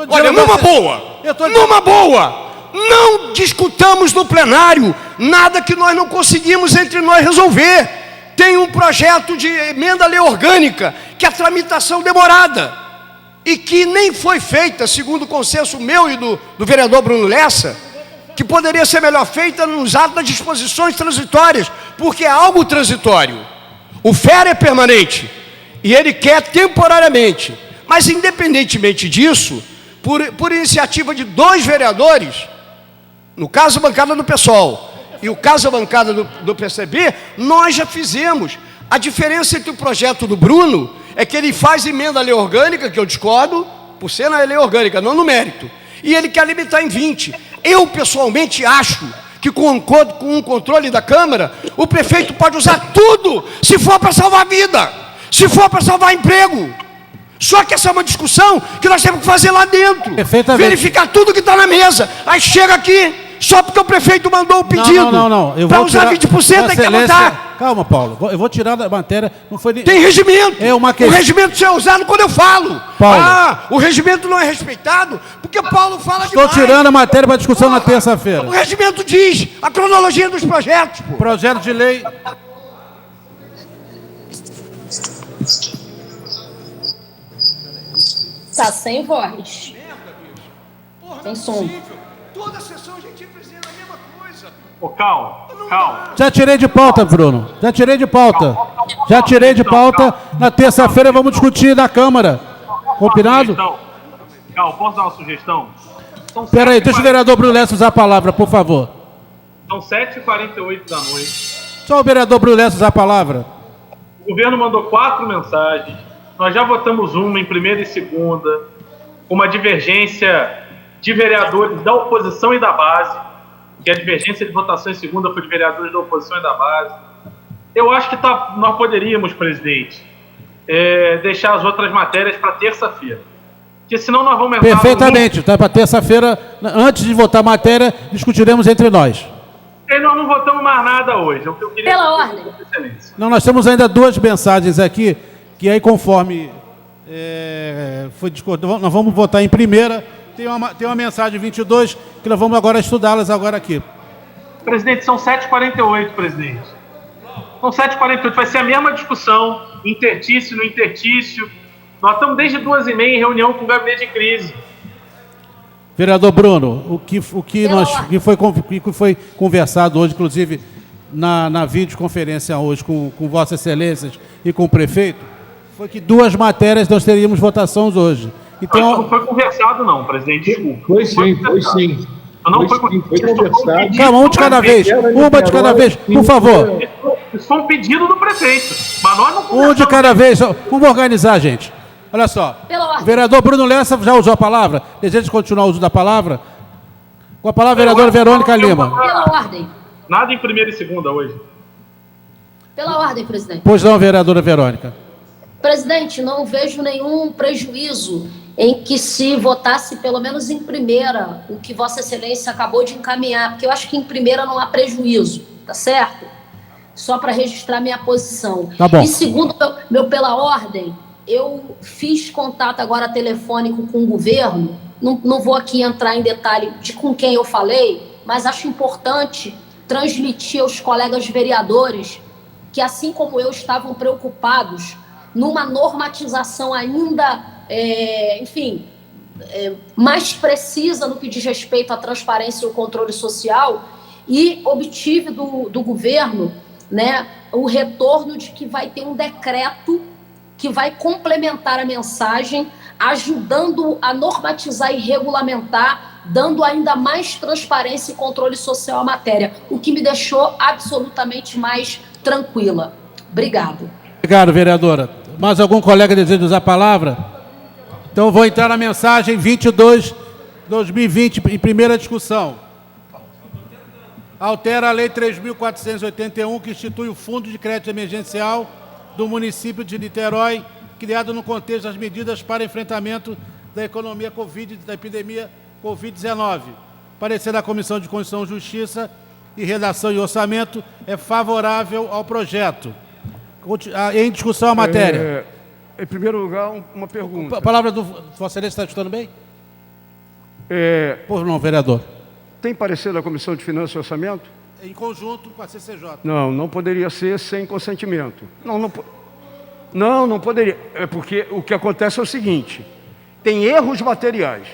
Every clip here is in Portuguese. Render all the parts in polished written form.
Olha, numa boa, não discutamos no plenário nada que nós não conseguimos entre nós resolver. Tem um projeto de emenda à lei orgânica, que a tramitação demorada, e que nem foi feita, segundo o consenso meu e do vereador Bruno Lessa, que poderia ser melhor feita nos atos das disposições transitórias, porque é algo transitório. O FER é permanente, e ele quer temporariamente. Mas, independentemente disso, por iniciativa de 2 vereadores, no caso a bancada do PSOL e o caso a bancada do PCB, nós já fizemos. A diferença entre o projeto do Bruno é que ele faz emenda à lei orgânica, que eu discordo, por ser na lei orgânica, não no mérito, e ele quer limitar em 20. Eu, pessoalmente, acho que com o controle da Câmara, o prefeito pode usar tudo, se for para salvar vida, se for para salvar emprego. Só que essa é uma discussão que nós temos que fazer lá dentro, verificar tudo que está na mesa. Aí chega aqui, só porque o prefeito mandou o pedido para usar 20%, tem que mandar. Calma, Paulo, eu vou tirar da matéria. Não foi... Tem regimento. É uma questão... O regimento só é usado quando eu falo. Paulo. O regimento não é respeitado porque Paulo fala Estou demais. tirando a matéria para discussão na terça-feira. O regimento diz a cronologia dos projetos. Pô. Projeto de lei... Tá sem voz. Sem som. Toda sessão a gente precisa da mesma coisa. Ô, calma. Já tirei de pauta, Bruno. Já tirei de pauta. Na terça-feira vamos discutir na Câmara. Combinado? Calma, posso dar uma sugestão? Espera aí, deixa o vereador Bruno Lessa usar a palavra, por favor. São 7h48 da noite. Só o vereador Bruno Lessa usar a palavra. O governo mandou 4 mensagens. Nós já votamos uma em primeira e segunda, com uma divergência de vereadores da oposição e da base, que a divergência de votação em segunda foi de vereadores da oposição e da base. Eu acho que nós poderíamos, presidente, deixar as outras matérias para terça-feira. Porque senão nós vamos entrar... Perfeitamente, tá, para terça-feira, antes de votar a matéria, discutiremos entre nós. E nós não votamos mais nada hoje. É o que eu queria... Pela ordem. Não, nós temos ainda 2 mensagens aqui, que aí conforme foi discutido, nós vamos votar em primeira. Tem uma mensagem 22, que nós vamos agora estudá-las agora aqui. Presidente, são 7h48, presidente. São 7h48, vai ser a mesma discussão, intertício no intertício. Nós estamos desde 2h30 em reunião com o gabinete de crise. Vereador Bruno, o que foi conversado hoje, inclusive na videoconferência hoje com Vossas Excelências e com o prefeito, foi que 2 matérias nós teríamos votações hoje. Então, não foi conversado não, presidente, desculpa. Foi sim. Não foi conversado. Calma, uma de cada vez, por favor. Isso foi um pedido do prefeito, mas nós não Um de cada vez, vamos organizar, gente. Olha só, o vereador Bruno Lessa já usou a palavra, deseja continuar o uso da palavra? Com a palavra, vereadora Verônica Lima. Pela ordem. Nada em primeira e segunda hoje. Pela ordem, presidente. Pois não, vereadora Verônica. Presidente, não vejo nenhum prejuízo em que se votasse pelo menos em primeira o que Vossa Excelência acabou de encaminhar, porque eu acho que em primeira não há prejuízo, tá certo? Só para registrar minha posição. Tá bom. E segundo, pela ordem, eu fiz contato agora telefônico com o governo, não vou aqui entrar em detalhe de com quem eu falei, mas acho importante transmitir aos colegas vereadores que, assim como eu, estavam preocupados numa normatização ainda, mais precisa no que diz respeito à transparência e o controle social, e obtive do governo, né, o retorno de que vai ter um decreto que vai complementar a mensagem, ajudando a normatizar e regulamentar, dando ainda mais transparência e controle social à matéria, o que me deixou absolutamente mais tranquila. Obrigado. Obrigado, vereadora. Mais algum colega deseja usar a palavra? Então, vou entrar na mensagem 22/2020, em primeira discussão. Altera a Lei 3.481, que institui o Fundo de Crédito Emergencial do município de Niterói, criado no contexto das medidas para enfrentamento da da epidemia Covid-19. Parecer da Comissão de Constituição, Justiça e Redação e Orçamento é favorável ao projeto. Em discussão a matéria. em primeiro lugar, uma pergunta. A palavra do Vossa Excelência, está escutando bem? Por não, vereador. Tem parecer da Comissão de Finanças e Orçamento? Em conjunto com a CCJ. Não, não poderia ser sem consentimento. Não poderia. É porque o que acontece é o seguinte, tem erros materiais.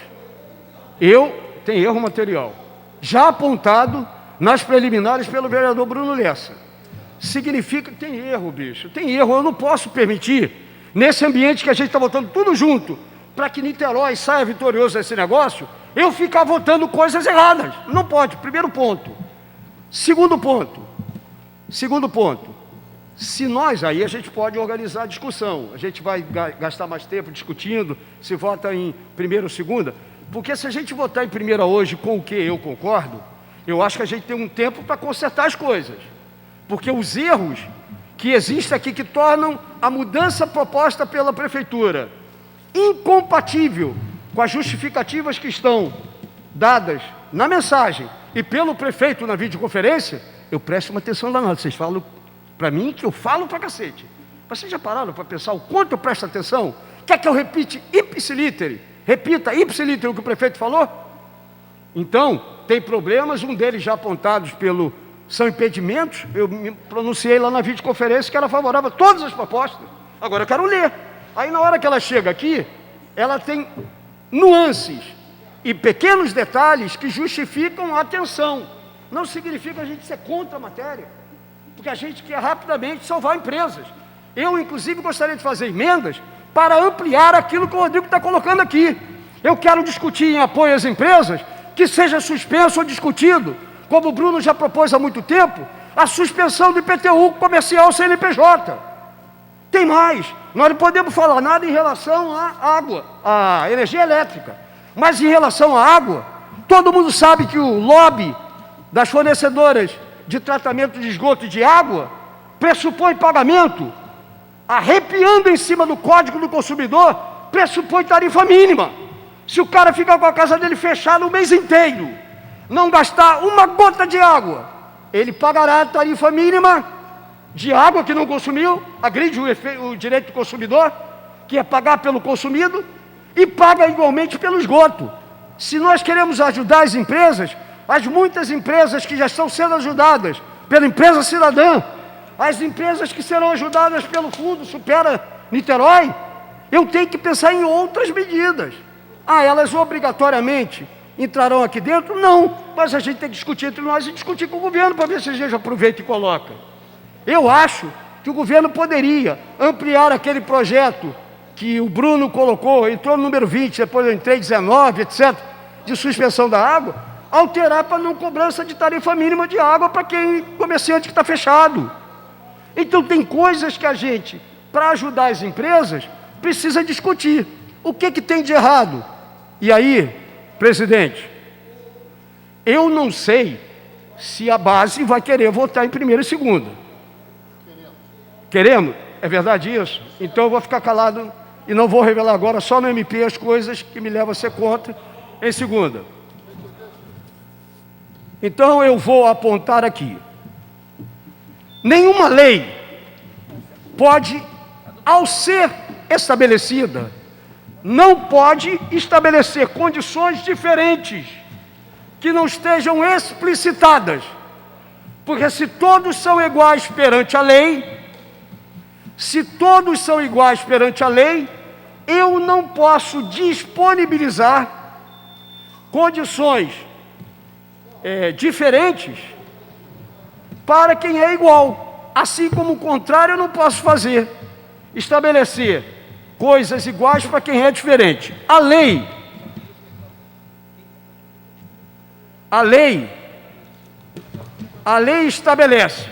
Tem erro material. Já apontado nas preliminares pelo vereador Bruno Lessa. Significa que tem erro, bicho. Tem erro. Eu não posso permitir, nesse ambiente que a gente está votando tudo junto, para que Niterói saia vitorioso desse negócio, eu ficar votando coisas erradas. Não pode. Primeiro ponto. Segundo ponto. Se nós, aí a gente pode organizar a discussão. A gente vai gastar mais tempo discutindo se vota em primeira ou segunda. Porque se a gente votar em primeira hoje com o que eu concordo, eu acho que a gente tem um tempo para consertar as coisas. Porque os erros que existem aqui, que tornam a mudança proposta pela Prefeitura incompatível com as justificativas que estão dadas na mensagem e pelo prefeito na videoconferência, eu presto uma atenção danada. Vocês falam para mim que eu falo para cacete. Mas vocês já pararam para pensar o quanto eu presto atenção? Quer que eu repita ipsiliter o que o prefeito falou? Então, tem problemas, um deles já apontados são impedimentos. Eu me pronunciei lá na videoconferência que era favorável a todas as propostas. Agora eu quero ler. Aí na hora que ela chega aqui, ela tem nuances e pequenos detalhes que justificam a atenção. Não significa a gente ser contra a matéria, porque a gente quer rapidamente salvar empresas. Eu, inclusive, gostaria de fazer emendas para ampliar aquilo que o Rodrigo está colocando aqui. Eu quero discutir em apoio às empresas que seja suspenso ou discutido, como o Bruno já propôs há muito tempo, a suspensão do IPTU comercial CNPJ. Tem mais, nós não podemos falar nada em relação à água, à energia elétrica, mas em relação à água, todo mundo sabe que o lobby das fornecedoras de tratamento de esgoto e de água pressupõe pagamento, arrepiando em cima do Código do Consumidor, pressupõe tarifa mínima. Se o cara ficar com a casa dele fechada o mês inteiro, não gastar uma gota de água, ele pagará a tarifa mínima de água que não consumiu, agride o direito do consumidor, que é pagar pelo consumido, e paga igualmente pelo esgoto. Se nós queremos ajudar as empresas, as muitas empresas que já estão sendo ajudadas pela empresa cidadã, as empresas que serão ajudadas pelo Fundo Supera Niterói, eu tenho que pensar em outras medidas. Elas obrigatoriamente entrarão aqui dentro? Não, mas a gente tem que discutir entre nós e discutir com o governo para ver se a gente aproveita e coloca. Eu acho que o governo poderia ampliar aquele projeto que o Bruno colocou, entrou no número 20, depois eu entrei 19, etc., de suspensão da água, alterar para não cobrança de tarifa mínima de água para quem comerciante que está fechado. Então tem coisas que a gente, para ajudar as empresas, precisa discutir. O que tem de errado? E aí, presidente, eu não sei se a base vai querer votar em primeira e segunda. Queremos? É verdade isso? Então eu vou ficar calado e não vou revelar agora, só no MP, as coisas que me levam a ser contra em segunda. Então eu vou apontar aqui. Nenhuma lei pode, ao ser estabelecida, não pode estabelecer condições diferentes que não estejam explicitadas. Porque se todos são iguais perante a lei, eu não posso disponibilizar condições diferentes para quem é igual. Assim como o contrário eu não posso fazer. Estabelecer coisas iguais para quem é diferente. A lei estabelece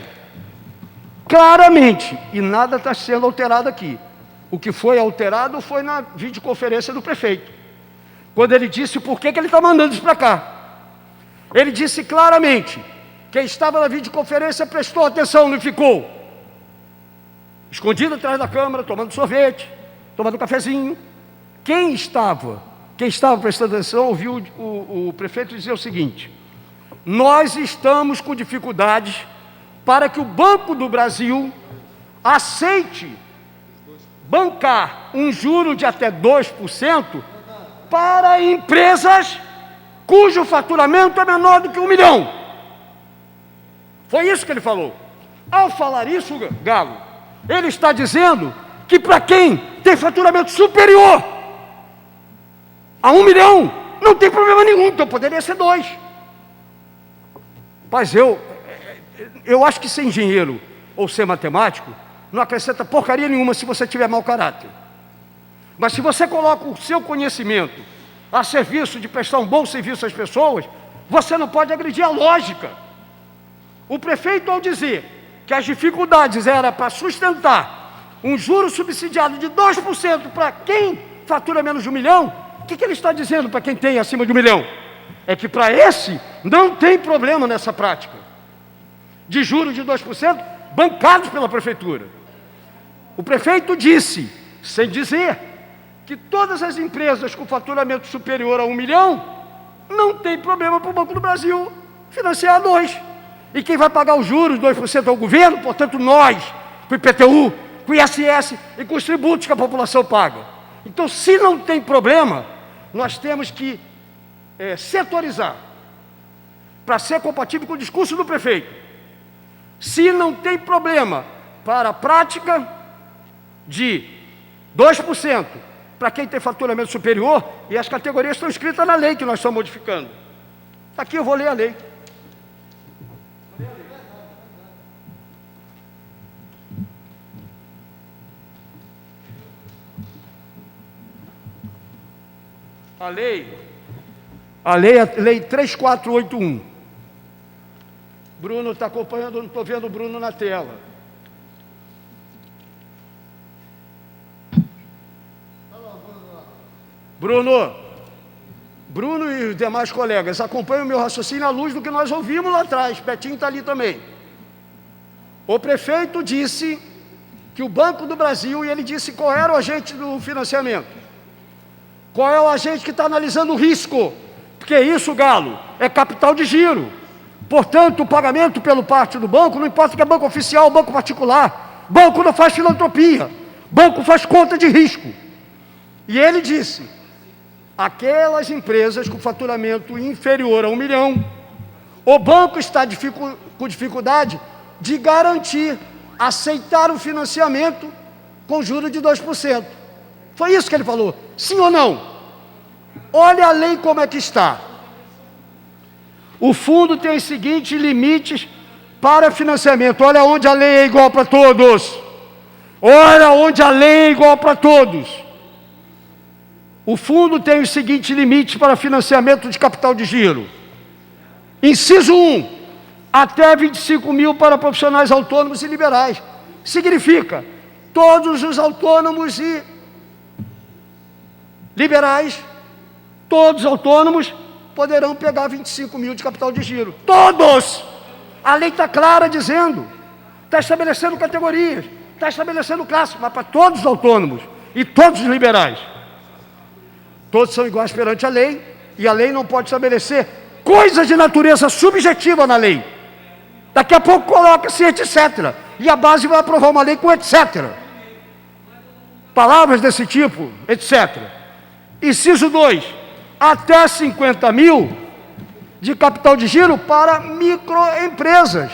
claramente, e nada está sendo alterado aqui. O que foi alterado foi na videoconferência do prefeito, quando ele disse por que ele está mandando isso para cá. Ele disse claramente, quem estava na videoconferência prestou atenção, não ficou escondido atrás da câmera, tomando sorvete, tomando um cafezinho. Quem estava prestando atenção, ouviu o prefeito dizer o seguinte: nós estamos com dificuldades para que o Banco do Brasil aceite bancar um juro de até 2% para empresas cujo faturamento é menor do que 1 milhão. Foi isso que ele falou. Ao falar isso, Galo, ele está dizendo que para quem tem faturamento superior a 1 milhão, não tem problema nenhum, então poderia ser 2. Mas eu acho que ser engenheiro ou ser matemático não acrescenta porcaria nenhuma se você tiver mau caráter. Mas se você coloca o seu conhecimento a serviço de prestar um bom serviço às pessoas, você não pode agredir a lógica. O prefeito, ao dizer que as dificuldades eram para sustentar um juro subsidiado de 2% para quem fatura menos de 1 milhão, o que ele está dizendo para quem tem acima de 1 milhão? É que para esse não tem problema nessa prática de juros de 2% bancados pela prefeitura. O prefeito disse, sem dizer, que todas as empresas com faturamento superior a 1 milhão não tem problema para o Banco do Brasil financiar 2. E quem vai pagar os juros, 2%, é o governo, portanto nós, com o IPTU, com o ISS e com os tributos que a população paga. Então, se não tem problema, nós temos que setorizar, para ser compatível com o discurso do prefeito. Se não tem problema para a prática de 2%, para quem tem faturamento superior, e as categorias estão escritas na lei que nós estamos modificando. Aqui eu vou ler a lei. A lei é a lei 3481. Bruno está acompanhando, não estou vendo o Bruno na tela. Bruno e os demais colegas acompanham o meu raciocínio à luz do que nós ouvimos lá atrás. Betinho está ali também. O prefeito disse que o Banco do Brasil, e ele disse qual era o agente do financiamento. Qual é o agente que está analisando o risco? Porque isso, Galo, é capital de giro. Portanto, o pagamento pelo parte do banco, não importa que é banco oficial ou banco particular, banco não faz filantropia, banco faz conta de risco. E ele disse, aquelas empresas com faturamento inferior a 1 milhão, o banco está com dificuldade de garantir, aceitar o financiamento com juros de 2%. Foi isso que ele falou, sim ou não? Olha a lei como é que está. O fundo tem os seguintes limites para financiamento. Olha onde a lei é igual para todos. Olha onde a lei é igual para todos. O fundo tem os seguintes limites para financiamento de capital de giro. Inciso 1, até 25 mil para profissionais autônomos e liberais. Significa, todos os autônomos e liberais, todos autônomos, poderão pegar 25 mil de capital de giro. Todos! A lei está clara dizendo, está estabelecendo categorias, está estabelecendo classes, mas para todos os autônomos e todos os liberais. Todos são iguais perante a lei, e a lei não pode estabelecer coisas de natureza subjetiva na lei. Daqui a pouco coloca-se etc. E a base vai aprovar uma lei com etc. Palavras desse tipo, etc. Inciso 2. Até 50 mil de capital de giro para microempresas,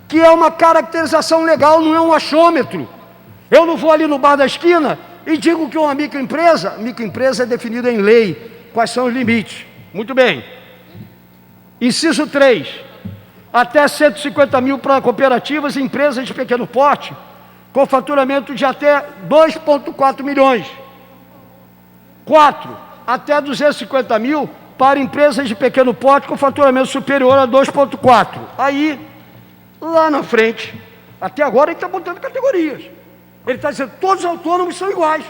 que é uma caracterização legal, não é um achômetro. Eu não vou ali no bar da esquina e digo que uma microempresa é definida em lei, quais são os limites. Muito bem. Inciso 3, até 150 mil para cooperativas e empresas de pequeno porte, com faturamento de até 2,4 milhões. 4, até 250 mil para empresas de pequeno porte com faturamento superior a 2,4. Aí, lá na frente, até agora ele está botando categorias. Ele está dizendo que todos os autônomos são iguais.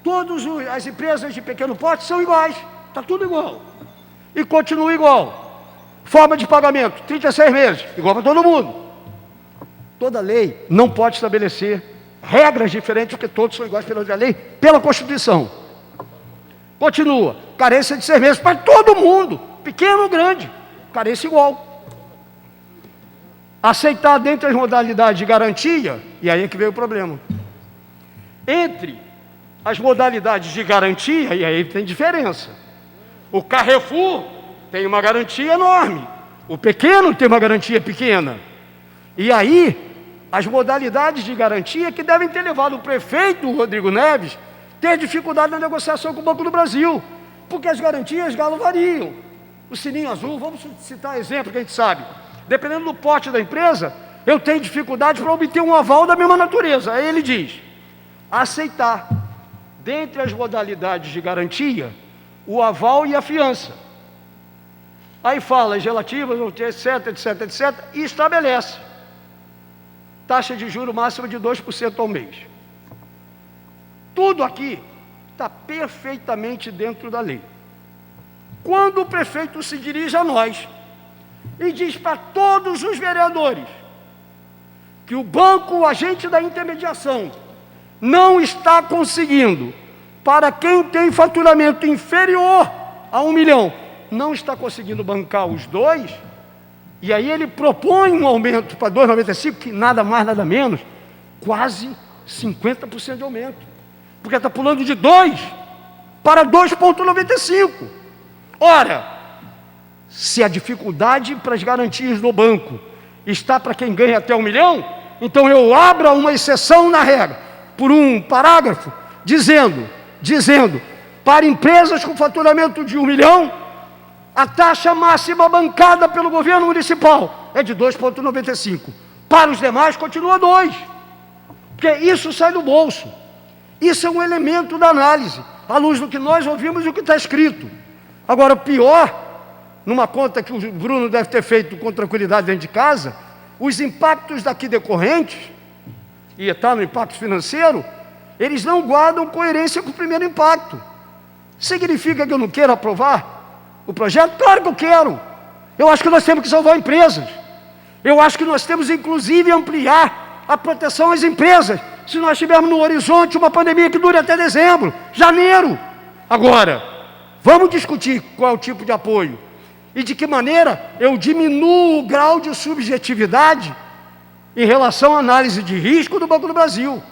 Todas as empresas de pequeno porte são iguais. Está tudo igual. E continua igual. Forma de pagamento, 36 meses, igual para todo mundo. Toda lei não pode estabelecer regras diferentes, porque todos são iguais perante a lei, pela Constituição. Continua, carência de 6 meses para todo mundo, pequeno ou grande, carência igual. Aceitar dentre as modalidades de garantia, e aí é que veio o problema. Entre as modalidades de garantia, e aí tem diferença. O Carrefour tem uma garantia enorme, o pequeno tem uma garantia pequena. E aí, as modalidades de garantia que devem ter levado o prefeito Rodrigo Neves ter dificuldade na negociação com o Banco do Brasil, porque as garantias, Galo, variam. O sininho azul, vamos citar exemplo que a gente sabe, dependendo do porte da empresa, eu tenho dificuldade para obter um aval da mesma natureza. Aí ele diz, aceitar, dentre as modalidades de garantia, o aval e a fiança. Aí fala as relativas, etc, etc, etc, e estabelece taxa de juros máxima de 2% ao mês. Tudo aqui está perfeitamente dentro da lei. Quando o prefeito se dirige a nós e diz para todos os vereadores que o banco, o agente da intermediação, não está conseguindo, para quem tem faturamento inferior a 1 milhão, não está conseguindo bancar os dois, e aí ele propõe um aumento para 2,95, que nada mais, nada menos, quase 50% de aumento, porque está pulando de 2 para 2,95. Ora, se a dificuldade para as garantias do banco está para quem ganha até 1 milhão, então eu abro uma exceção na regra, por um parágrafo, dizendo, para empresas com faturamento de 1 milhão, a taxa máxima bancada pelo governo municipal é de 2,95. Para os demais, continua 2. Porque isso sai do bolso. Isso é um elemento da análise, à luz do que nós ouvimos e do que está escrito. Agora, o pior, numa conta que o Bruno deve ter feito com tranquilidade dentro de casa, os impactos daqui decorrentes, e está no impacto financeiro, eles não guardam coerência com o primeiro impacto. Significa que eu não quero aprovar o projeto? Claro que eu quero. Eu acho que nós temos que salvar empresas. Eu acho que nós temos, inclusive, ampliar a proteção às empresas, se nós tivermos no horizonte uma pandemia que dure até dezembro, janeiro. Agora, vamos discutir qual é o tipo de apoio e de que maneira eu diminuo o grau de subjetividade em relação à análise de risco do Banco do Brasil.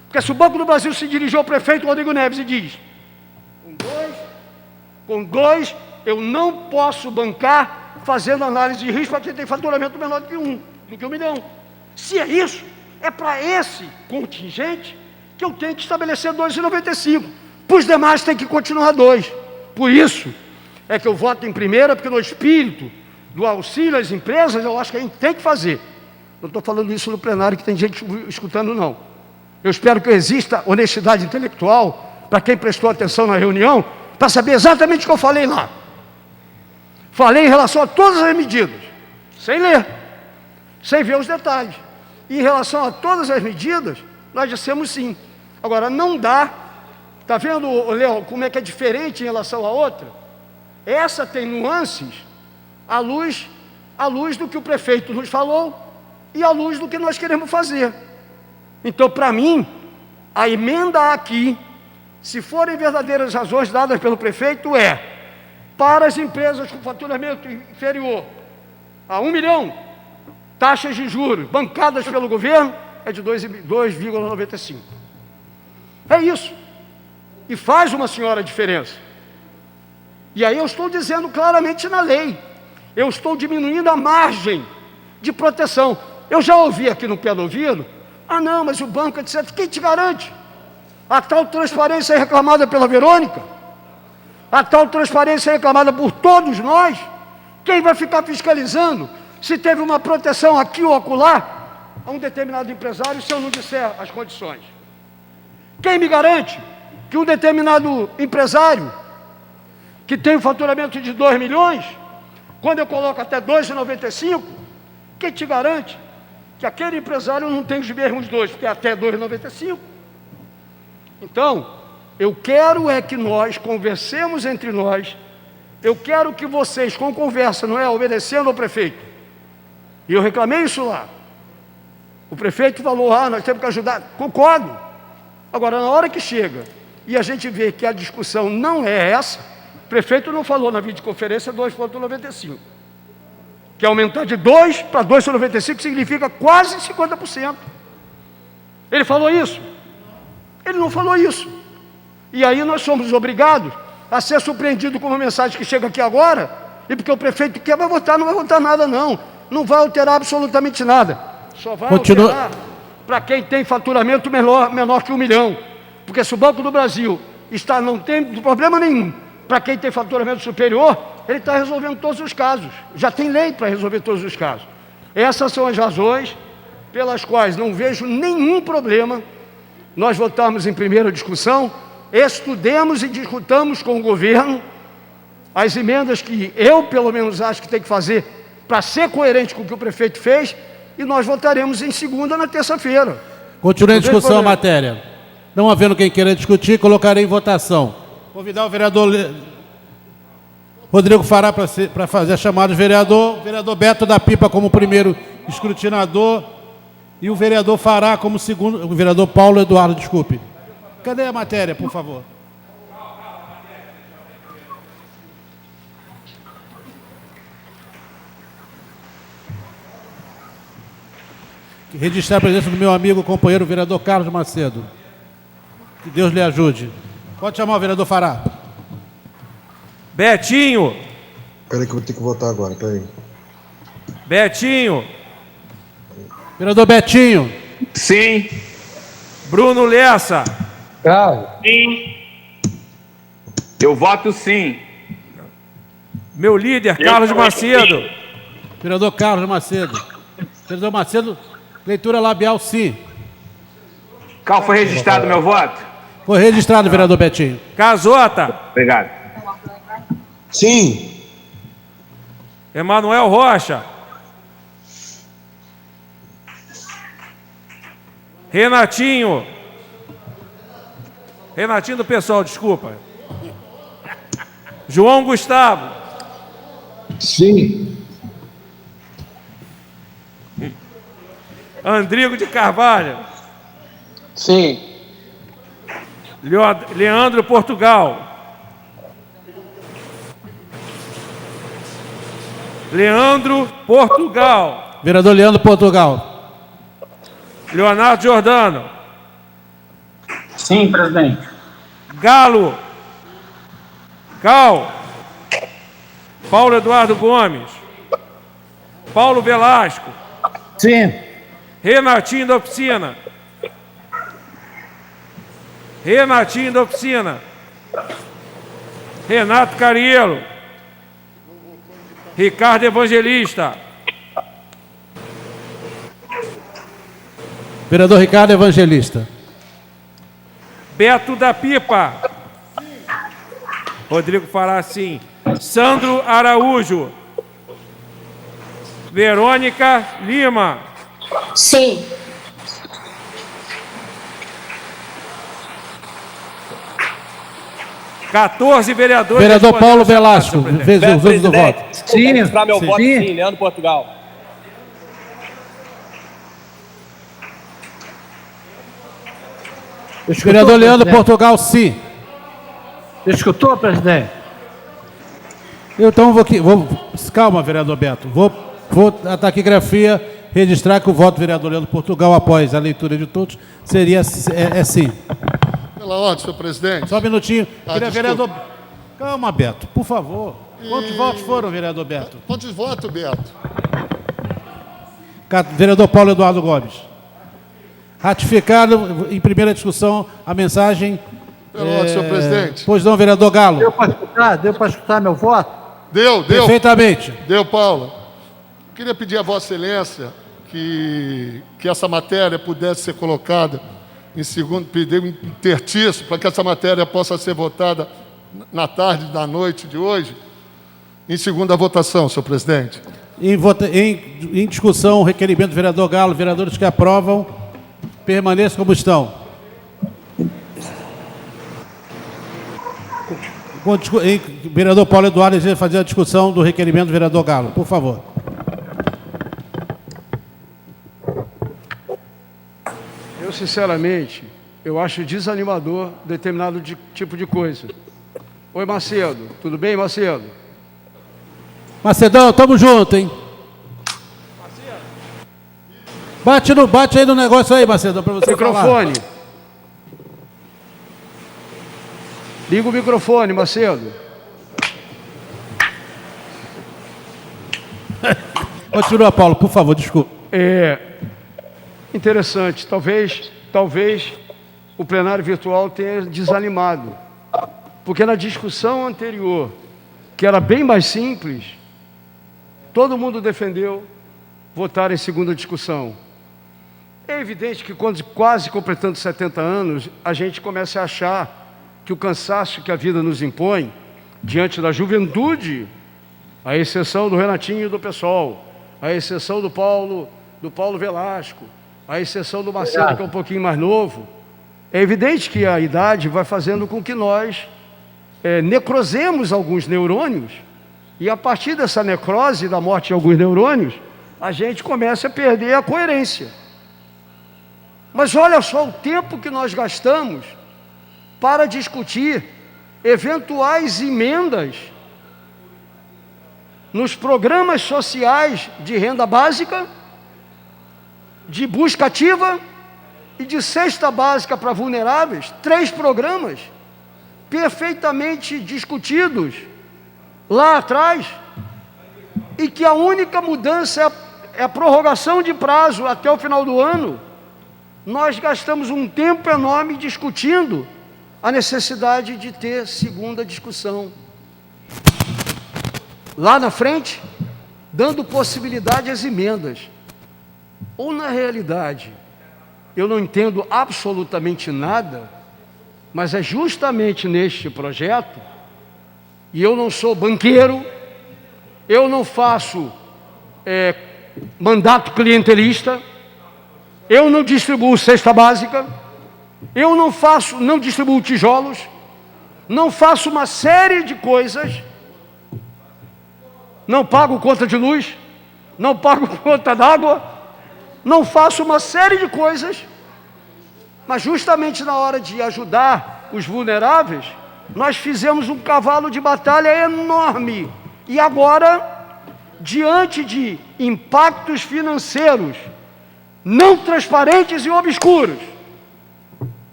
Porque se o Banco do Brasil se dirigir ao prefeito Rodrigo Neves e diz, com dois eu não posso bancar fazendo análise de risco para quem tem faturamento menor do que 1 milhão. Se é isso, é para esse contingente que eu tenho que estabelecer 2,95. Para os demais tem que continuar 2. Por isso é que eu voto em primeira, porque no espírito do auxílio às empresas, eu acho que a gente tem que fazer. Não estou falando isso no plenário, que tem gente escutando, não. Eu espero que exista honestidade intelectual para quem prestou atenção na reunião, para saber exatamente o que eu falei lá. Falei em relação a todas as medidas, sem ler, sem ver os detalhes. E em relação a todas as medidas, nós dissemos sim. Agora, não dá, está vendo, Léo, como é que é diferente em relação à outra? Essa tem nuances à luz do que o prefeito nos falou e à luz do que nós queremos fazer. Então, para mim, a emenda aqui, se forem verdadeiras razões dadas pelo prefeito, é para as empresas com faturamento inferior a 1 milhão, taxas de juros bancadas pelo governo é de 2,95. É isso. E faz uma senhora diferença. E aí eu estou dizendo claramente na lei, eu estou diminuindo a margem de proteção. Eu já ouvi aqui no pé do ouvido, não, mas o banco, etc. Quem te garante? A tal transparência é reclamada pela Verônica? A tal transparência é reclamada por todos nós? Quem vai ficar fiscalizando se teve uma proteção aqui ou acolá a um determinado empresário, se eu não disser as condições? Quem me garante que um determinado empresário que tem um faturamento de 2 milhões, quando eu coloco até 2,95, quem te garante que aquele empresário não tem os mesmos 2, porque é até 2,95? Então, eu quero é que nós conversemos entre nós, eu quero que vocês, com conversa, não é obedecendo ao prefeito, e eu reclamei isso lá, o prefeito falou, nós temos que ajudar, concordo. Agora, na hora que chega, e a gente vê que a discussão não é essa, o prefeito não falou na videoconferência 2,95, que aumentar de 2 para 2,95 significa quase 50%. Ele falou isso? Ele não falou isso. E aí nós somos obrigados a ser surpreendidos com uma mensagem que chega aqui agora, e porque o prefeito quer, vai votar, não vai votar nada não. Não vai alterar absolutamente nada. Só vai alterar para quem tem faturamento menor que 1 milhão. Porque se o Banco do Brasil não tem problema nenhum, para quem tem faturamento superior, ele está resolvendo todos os casos. Já tem lei para resolver todos os casos. Essas são as razões pelas quais não vejo nenhum problema nós votarmos em primeira discussão, estudemos e discutamos com o governo as emendas que eu, pelo menos, acho que tem que fazer para ser coerente com o que o prefeito fez, e nós votaremos em segunda na terça-feira. Continue a discussão a matéria. Não havendo quem queira discutir, colocarei em votação. Convidar o vereador Rodrigo Fará para fazer a chamada do vereador Beto da Pipa como primeiro escrutinador e o vereador Fará como segundo, o vereador Paulo Eduardo, desculpe. Cadê a matéria, por favor? Registrar a presença do meu amigo, companheiro, o vereador Carlos Macedo. Que Deus lhe ajude. Pode chamar o vereador Fará. Betinho. Espera aí que eu vou ter que votar agora, peraí. Betinho. Vereador Betinho. Sim. Bruno Lessa. Sim. Eu voto sim. Meu líder, Carlos Macedo. Vereador Carlos Macedo. Vereador Macedo, leitura labial sim. Qual foi registrado meu voto? Foi registrado, vereador Betinho. Casota. Obrigado. Sim. Emanuel Rocha. Renatinho. Renatinho do pessoal, desculpa. João Gustavo. Sim. Andrigo de Carvalho. Sim. Leandro Portugal. Leandro Portugal. Vereador Leandro Portugal. Leonardo Giordano. Sim, presidente. Galo. Cal. Paulo Eduardo Gomes. Paulo Velasco. Sim. Renatinho da Oficina. Renatinho da Oficina. Renato Cariello. Ricardo Evangelista. Vereador Ricardo Evangelista. Beto da Pipa. Rodrigo Fará, sim. Sandro Araújo. Verônica Lima. Sim. Quatorze vereadores. Vereador Paulo Velasco, fez os usos do voto. Sim. Registrar meu voto, Sim. sim, Leandro Portugal. Vereador Leandro Portugal, sim. Escutou, presidente? Então calma, vereador Beto. Vou a taquigrafia registrar que o voto do vereador Leandro Portugal, após a leitura de todos, seria sim. Pela ordem, senhor presidente. Só um minutinho. Desculpa. Vereador... Calma, Beto, por favor. Quantos votos foram, vereador Beto? Quantos votos, Beto? Vereador Paulo Eduardo Gomes. Ratificado em primeira discussão a mensagem... Pela ordem, senhor presidente. Pois não, vereador Galo. Deu para escutar meu voto? Deu. Perfeitamente. Deu, Paulo. Queria pedir a Vossa Excelência que essa matéria pudesse ser colocada em segundo, pedir um tertício para que essa matéria possa ser votada na tarde da noite de hoje, em segunda votação, senhor presidente. Em discussão, o requerimento do vereador Galo, vereadores que aprovam, permaneçam como estão. Vereador Paulo Eduardo, deseja fazer a discussão do requerimento do vereador Galo. Por favor. Eu, sinceramente, eu acho desanimador determinado tipo de coisa. Oi, Macedo. Tudo bem, Macedo? Macedão, tamo junto, hein? Bate aí no negócio aí, Macedão, para você Microfone. falar. Liga o microfone, Macedo. Continua, Paulo, por favor, desculpa. Interessante, talvez o plenário virtual tenha desanimado, porque na discussão anterior, que era bem mais simples, todo mundo defendeu votar em segunda discussão. É evidente que quando quase completando 70 anos, a gente começa a achar que o cansaço que a vida nos impõe, diante da juventude, à exceção do Renatinho e do PSOL, à exceção do Paulo Velasco, à exceção do Marcelo, que é um pouquinho mais novo, é evidente que a idade vai fazendo com que nós necrosemos alguns neurônios, e a partir dessa necrose, da morte de alguns neurônios, a gente começa a perder a coerência. Mas olha só o tempo que nós gastamos para discutir eventuais emendas nos programas sociais de renda básica, de busca ativa e de cesta básica para vulneráveis, 3 programas perfeitamente discutidos lá atrás, e que a única mudança é a prorrogação de prazo até o final do ano. Nós gastamos um tempo enorme discutindo a necessidade de ter segunda discussão. Lá na frente, dando possibilidade às emendas. Ou na realidade, eu não entendo absolutamente nada, mas é justamente neste projeto, e eu não sou banqueiro, eu não faço mandato clientelista, eu não distribuo cesta básica, eu não distribuo tijolos, não faço uma série de coisas, não pago conta de luz, não pago conta d'água, não faço uma série de coisas, mas justamente na hora de ajudar os vulneráveis, nós fizemos um cavalo de batalha enorme. E agora, diante de impactos financeiros não transparentes e obscuros,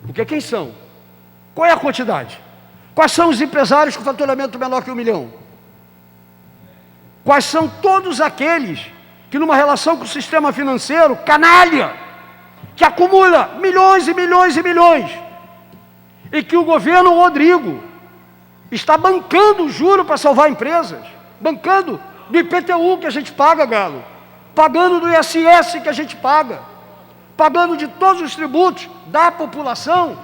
porque quem são? Qual é a quantidade? Quais são os empresários com faturamento menor que 1 milhão? Quais são todos aqueles que, numa relação com o sistema financeiro, canalha, que acumula milhões e milhões e milhões, e que o governo Rodrigo está bancando o juro para salvar empresas, bancando do IPTU que a gente paga, Galo, pagando do ISS que a gente paga, pagando de todos os tributos da população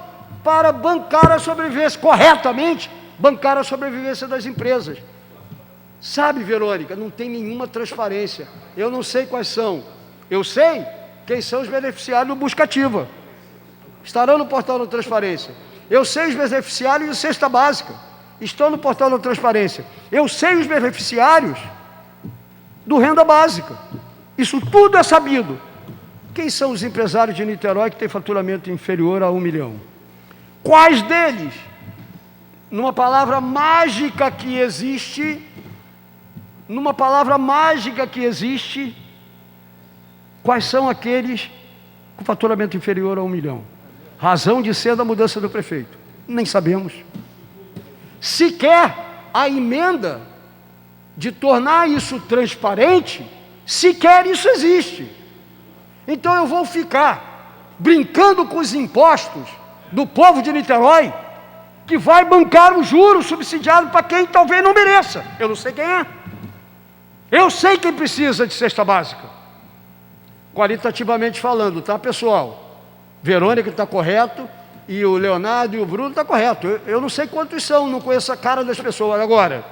para bancar a sobrevivência, corretamente, bancar a sobrevivência das empresas. Sabe, Verônica, não tem nenhuma transparência. Eu não sei quais são. Eu sei quem são os beneficiários do Busca Ativa. Estarão no portal da transparência. Eu sei os beneficiários de cesta básica. Estão no portal da transparência. Eu sei os beneficiários do renda básica. Isso tudo é sabido. Quem são os empresários de Niterói que têm faturamento inferior a 1 milhão? Quais deles, numa palavra mágica que existe, quais são aqueles com faturamento inferior a 1 milhão? Razão de ser da mudança do prefeito? Nem sabemos. Sequer a emenda de tornar isso transparente, sequer isso existe. Então eu vou ficar brincando com os impostos do povo de Niterói, que vai bancar o juro subsidiado para quem talvez não mereça. Eu não sei quem é. Eu sei quem precisa de cesta básica. Qualitativamente falando, tá, pessoal? Verônica está correto, e o Leonardo e o Bruno está correto. Eu não sei quantos são, não conheço a cara das pessoas. Agora,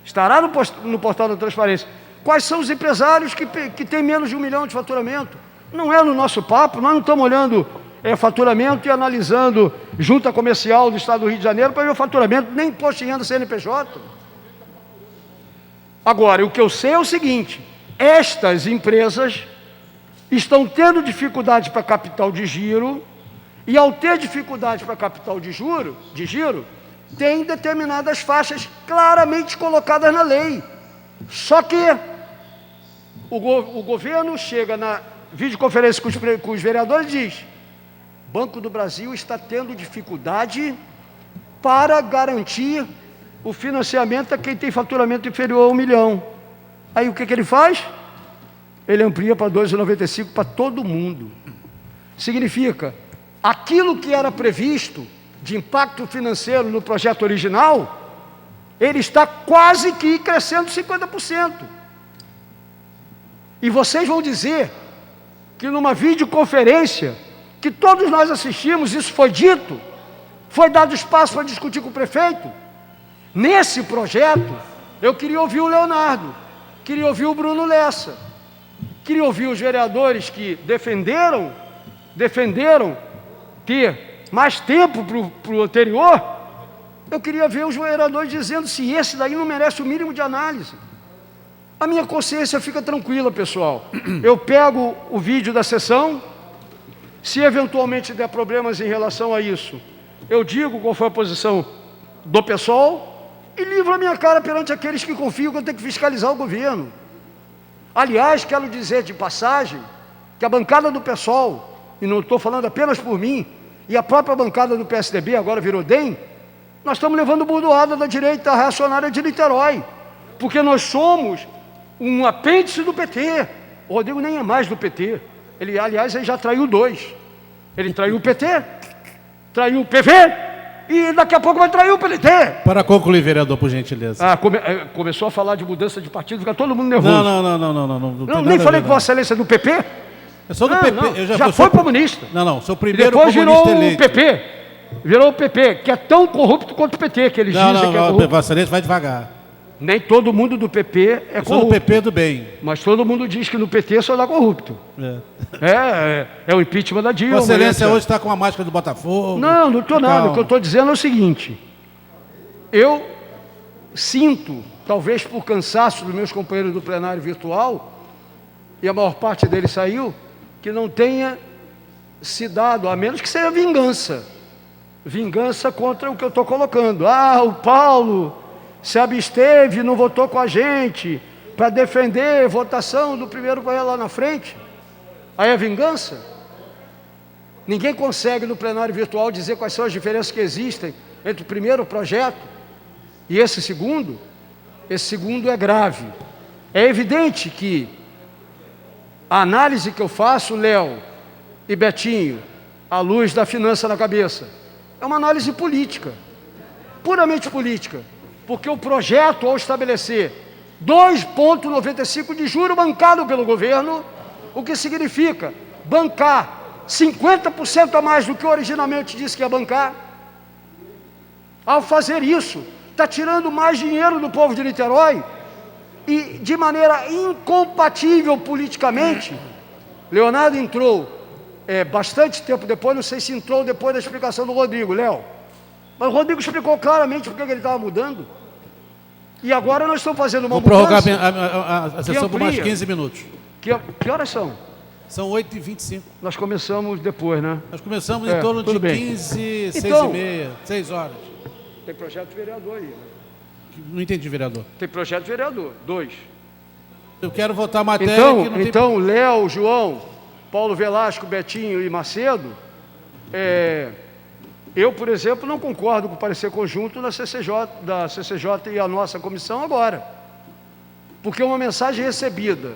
estará no portal da transparência. Quais são os empresários que têm menos de 1 milhão de faturamento? Não é no nosso papo, nós não estamos olhando faturamento e analisando junta comercial do Estado do Rio de Janeiro para ver o faturamento, nem imposto de renda CNPJ. Agora, o que eu sei é o seguinte: estas empresas estão tendo dificuldade para capital de giro, e ao ter dificuldade para capital de giro, tem determinadas faixas claramente colocadas na lei. Só que o governo chega na videoconferência com os vereadores e diz: Banco do Brasil está tendo dificuldade para garantir o financiamento a quem tem faturamento inferior a 1 milhão. Aí o que ele faz? Ele amplia para 2,95 para todo mundo. Significa, aquilo que era previsto de impacto financeiro no projeto original, ele está quase que crescendo 50%. E vocês vão dizer que numa videoconferência, que todos nós assistimos, isso foi dito, foi dado espaço para discutir com o prefeito. Nesse projeto, eu queria ouvir o Leonardo, queria ouvir o Bruno Lessa, queria ouvir os vereadores que defenderam ter mais tempo para o anterior. Eu queria ver os vereadores dizendo se esse daí não merece o mínimo de análise. A minha consciência fica tranquila, pessoal. Eu pego o vídeo da sessão, se eventualmente der problemas em relação a isso, eu digo qual foi a posição do PSOL e livro a minha cara perante aqueles que confiam que eu tenho que fiscalizar o governo. Aliás, quero dizer de passagem que a bancada do PSOL, e não estou falando apenas por mim, e a própria bancada do PSDB, agora virou DEM, nós estamos levando bordoada da direita reacionária de Niterói, porque nós somos um apêndice do PT. O Rodrigo nem é mais do PT. Ele, aliás, ele já traiu 2. Ele traiu o PT, traiu o PV e daqui a pouco vai trair o PDT. Para concluir, vereador, por gentileza. Começou a falar de mudança de partido, fica todo mundo nervoso. Não Nem falei com Vossa Excelência do PP. Eu sou do PP. Eu já foi comunista. Sou o primeiro depois comunista virou eleito. o PP. Virou o PP, que é tão corrupto quanto o PT, que eles dizem que é corrupto. Vossa Excelência vai devagar. Nem todo mundo do PP é corrupto. Sou do PP do bem. Mas todo mundo diz que no PT só dá corrupto. É o impeachment da Dilma. Vossa Excelência hoje está com a máscara do Botafogo. Não estou nada. O que eu estou dizendo é o seguinte. Eu sinto, talvez por cansaço dos meus companheiros do plenário virtual, e a maior parte deles saiu, que não tenha se dado, a menos que seja vingança. Vingança contra o que eu estou colocando. O Paulo se absteve, não votou com a gente para defender a votação do primeiro Goiás lá na frente. Aí é vingança? Ninguém consegue no plenário virtual dizer quais são as diferenças que existem entre o primeiro projeto e esse segundo. Esse segundo é grave. É evidente que a análise que eu faço, Léo e Betinho, à luz da finança na cabeça, é uma análise política, puramente política. Porque o projeto, ao estabelecer 2,95 de juro bancado pelo governo, o que significa bancar 50% a mais do que originalmente disse que ia bancar, ao fazer isso, está tirando mais dinheiro do povo de Niterói e de maneira incompatível politicamente. Leonardo entrou bastante tempo depois, não sei se entrou depois da explicação do Rodrigo, Léo. Mas o Rodrigo explicou claramente por que ele estava mudando. E agora nós estamos fazendo uma mudança. Vou prorrogar a sessão por mais 15 minutos. Que horas são? São 8h25. Nós começamos depois, né? Nós começamos em torno de 15, 6h30, 6 horas. Tem projeto de vereador aí, né? Não entendi, vereador. Tem projeto de vereador, 2. Eu quero votar a matéria que não Então, Léo, João, Paulo Velasco, Betinho e Macedo, eu, por exemplo, não concordo com o parecer conjunto da CCJ e a nossa comissão agora. Porque uma mensagem recebida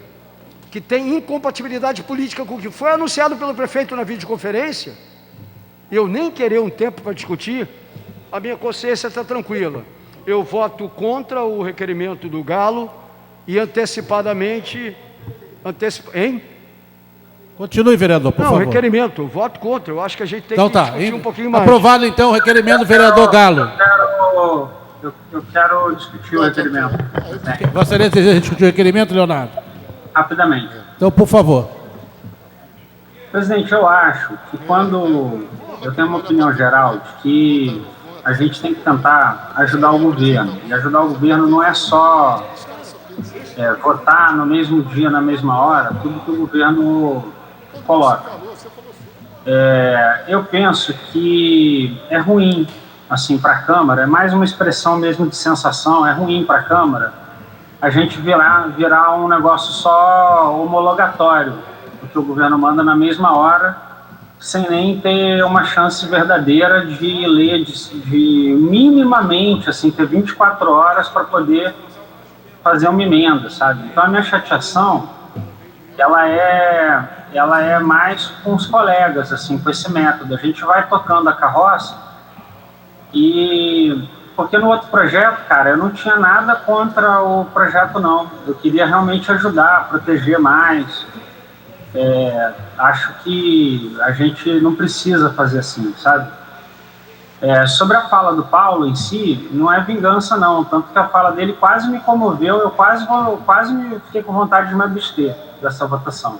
que tem incompatibilidade política com o que foi anunciado pelo prefeito na videoconferência, eu nem querer um tempo para discutir, a minha consciência está tranquila. Eu voto contra o requerimento do Galo e antecipadamente... Hein? Continue, vereador, por favor. Não, requerimento, eu voto contra. Eu acho que a gente tem que discutir um pouquinho mais. Aprovado, então, o requerimento do vereador Galo. Eu quero discutir o requerimento. Vossa Excelência deseja discutir o requerimento, Leonardo? Rapidamente. Então, por favor. Presidente, eu acho que quando eu tenho uma opinião geral de que a gente tem que tentar ajudar o governo. E ajudar o governo não é só votar no mesmo dia, na mesma hora, tudo que o governo coloca. Eu penso que é ruim, assim, para a Câmara, é mais uma expressão mesmo de sensação, é ruim para a Câmara a gente virar um negócio só homologatório, porque o governo manda na mesma hora sem nem ter uma chance verdadeira de ler, de minimamente, assim, ter 24 horas para poder fazer uma emenda, sabe? Então a minha chateação, ela é mais com os colegas, assim, com esse método. A gente vai tocando a carroça e... Porque no outro projeto, cara, eu não tinha nada contra o projeto, não. Eu queria realmente ajudar, proteger mais. Acho que a gente não precisa fazer assim, sabe? Sobre a fala do Paulo em si, não é vingança, não. Tanto que a fala dele quase me comoveu, eu quase fiquei com vontade de me abster dessa votação.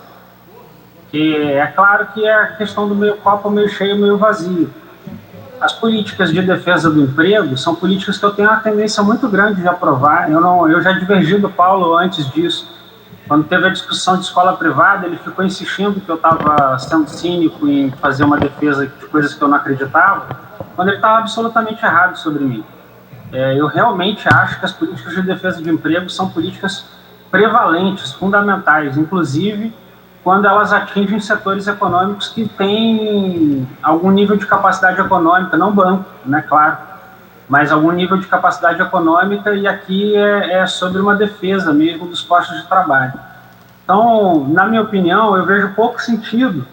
Porque é claro que é a questão do meio copo meio cheio, meio vazio. As políticas de defesa do emprego são políticas que eu tenho uma tendência muito grande de aprovar. Eu já divergi do Paulo antes disso. Quando teve a discussão de escola privada, ele ficou insistindo que eu estava sendo cínico em fazer uma defesa de coisas que eu não acreditava, quando ele estava absolutamente errado sobre mim. Eu realmente acho que as políticas de defesa de emprego são políticas prevalentes, fundamentais, inclusive quando elas atingem setores econômicos que têm algum nível de capacidade econômica, não banco, né, claro, mas algum nível de capacidade econômica, e aqui é sobre uma defesa mesmo dos postos de trabalho. Então, na minha opinião, eu vejo pouco sentido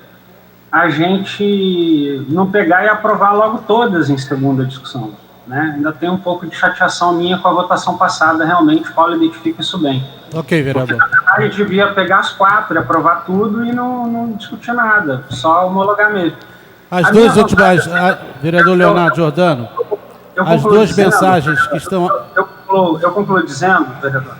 a gente não pegar e aprovar logo todas em segunda discussão, né? Ainda tem um pouco de chateação minha com a votação passada, realmente, o Paulo identifica isso bem. Ok, vereador. Porque, na verdade, devia pegar as 4 e aprovar tudo e não discutir nada, só homologar mesmo. As duas últimas, vereador Leonardo Giordano, as duas mensagens que estão... Eu concluo dizendo, vereador,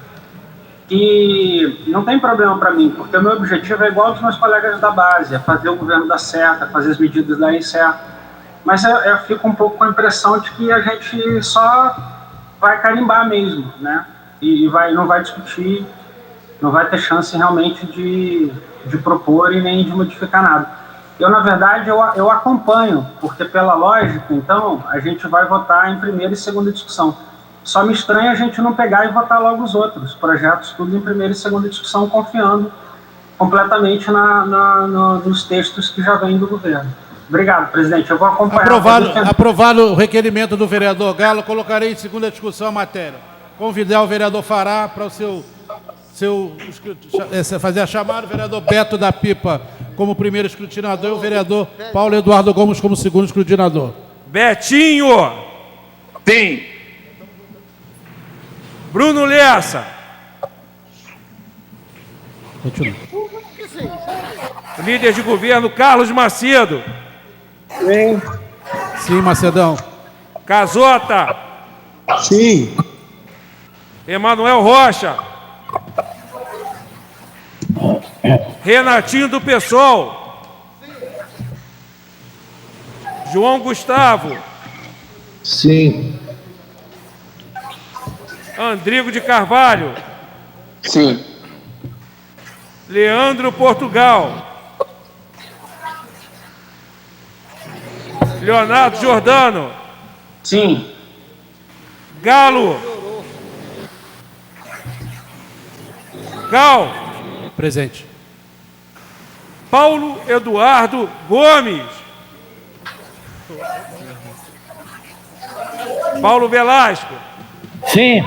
que não tem problema para mim, porque o meu objetivo é igual aos meus colegas da base, é fazer o governo dar certo, é fazer as medidas darem certo. Mas eu fico um pouco com a impressão de que a gente só vai carimbar mesmo, né? E não vai discutir, não vai ter chance realmente de propor e nem de modificar nada. Eu, na verdade, eu acompanho, porque pela lógica, então, a gente vai votar em primeira e segunda discussão. Só me estranha a gente não pegar e votar logo os outros projetos, tudo em primeira e segunda discussão, confiando completamente nos textos que já vêm do governo. Obrigado, presidente. Eu vou acompanhar. Aprovado o requerimento do vereador Galo, colocarei em segunda discussão a matéria. Convidar o vereador Fará para fazer a chamada, o vereador Beto da Pipa como primeiro escrutinador e o vereador Paulo Eduardo Gomes como segundo escrutinador. Betinho. Sim. Bruno Lessa. Continua. Líder de governo Carlos Macedo. Sim. Sim, Macedão. Casota. Sim. Emanuel Rocha. Renatinho do PSOL. João Gustavo. Sim. Andrigo de Carvalho. Sim. Leandro Portugal. Leonardo Giordano. Sim. Galo. Gal. Presente. Paulo Eduardo Gomes. Paulo Velasco. Sim.